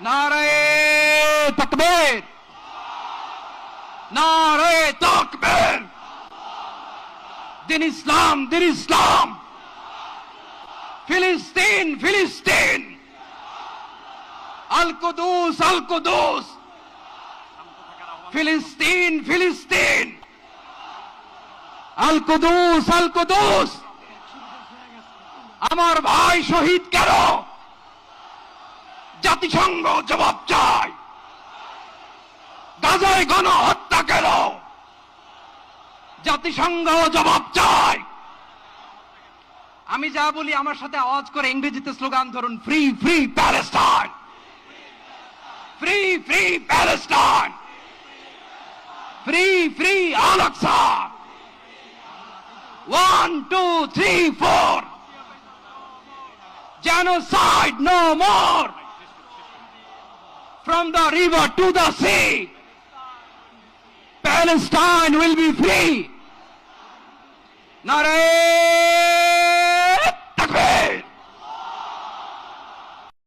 নারায়ে তাকবীর, নারায়ে তাকবীর। দিন ইসলাম, দিন ইসলাম। ফিলিস্তিন, ফিলিস্তিন। আল কুদুস, আল কুদুস। ফিলিস্তিন, ফিলিস্তিন। আল কুদুস, আল কুদুস। আমার ভাই শহীদ কেন? জাতিসংঘ জবাব চায়। গাজায় গণহত্যা কেন? জাতিসংঘ জবাব চায়। আমি যা বলি আমার সাথে আওয়াজ করে ইংরেজিতে স্লোগান ধরুন, free free Palestine, free free Palestine, free free Al Aqsa. 1 2 3 4, genocide no more. From the river to the sea, Palestine will be free. Nare